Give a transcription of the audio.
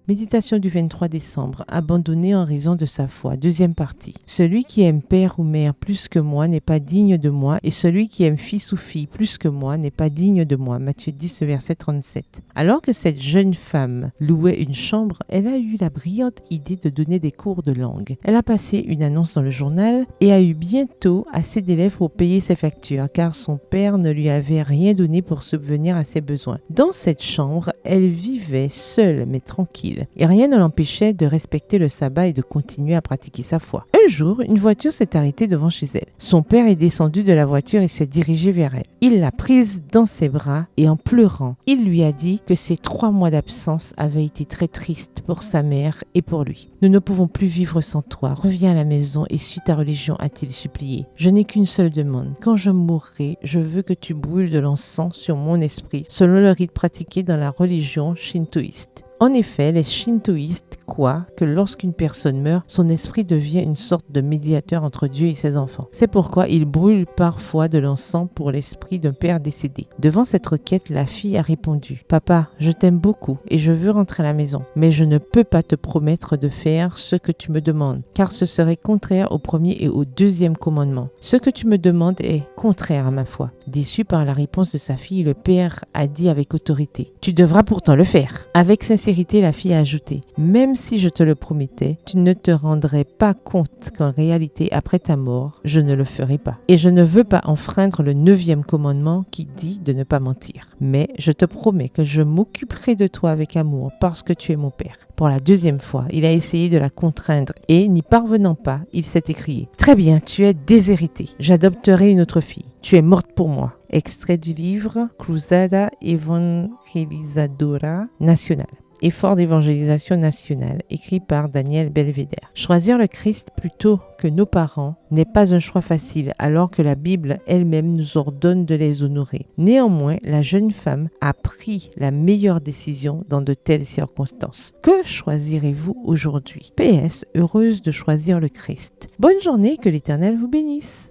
Méditation du 23 décembre. Abandonné en raison de sa foi. Deuxième partie. Celui qui aime père ou mère plus que moi n'est pas digne de moi, et celui qui aime fils ou fille plus que moi n'est pas digne de moi. Matthieu 10, verset 37. Alors que cette jeune femme louait une chambre, elle a eu la brillante idée de donner des cours de langue. Elle a passé une annonce dans le journal et a eu bientôt assez d'élèves pour payer ses factures, car son père ne lui avait rien donné pour subvenir à ses besoins. Dans cette chambre, elle vivait seule mais tranquille, et rien ne l'empêchait de respecter le sabbat et de continuer à pratiquer sa foi. Un jour, une voiture s'est arrêtée devant chez elle. Son père est descendu de la voiture et s'est dirigé vers elle. Il l'a prise dans ses bras et en pleurant, il lui a dit que ses 3 mois d'absence avaient été très tristes pour sa mère et pour lui. « Nous ne pouvons plus vivre sans toi. Reviens à la maison et suis ta religion, a-t-il supplié. Je n'ai qu'une seule demande. Quand je mourrai, je veux que tu brûles de l'encens sur mon esprit, selon le rite pratiqué dans la religion shintoïste. » En effet, les shintoïstes croient que lorsqu'une personne meurt, son esprit devient une sorte de médiateur entre Dieu et ses enfants. C'est pourquoi ils brûlent parfois de l'encens pour l'esprit d'un père décédé. Devant cette requête, la fille a répondu « Papa, je t'aime beaucoup et je veux rentrer à la maison, mais je ne peux pas te promettre de faire ce que tu me demandes, car ce serait contraire au premier et au deuxième commandement. Ce que tu me demandes est contraire à ma foi. » Déçu par la réponse de sa fille, le père a dit avec autorité « Tu devras pourtant le faire. » Avec sincérité, la fille a ajouté « Même si je te le promettais, tu ne te rendrais pas compte qu'en réalité, après ta mort, je ne le ferai pas. Et je ne veux pas enfreindre le 9e commandement qui dit de ne pas mentir. Mais je te promets que je m'occuperai de toi avec amour parce que tu es mon père. » Pour la 2e fois, il a essayé de la contraindre et, n'y parvenant pas, il s'est écrié « Très bien, tu es déshéritée. J'adopterai une autre fille. Tu es morte pour moi. » Extrait du livre Cruzada Evangelizadora Nacional. Effort d'évangélisation nationale, écrit par Daniel Belvedere. Choisir le Christ plutôt que nos parents n'est pas un choix facile, alors que la Bible elle-même nous ordonne de les honorer. Néanmoins, la jeune femme a pris la meilleure décision dans de telles circonstances. Que choisirez-vous aujourd'hui? PS, heureuse de choisir le Christ. Bonne journée, que l'Éternel vous bénisse.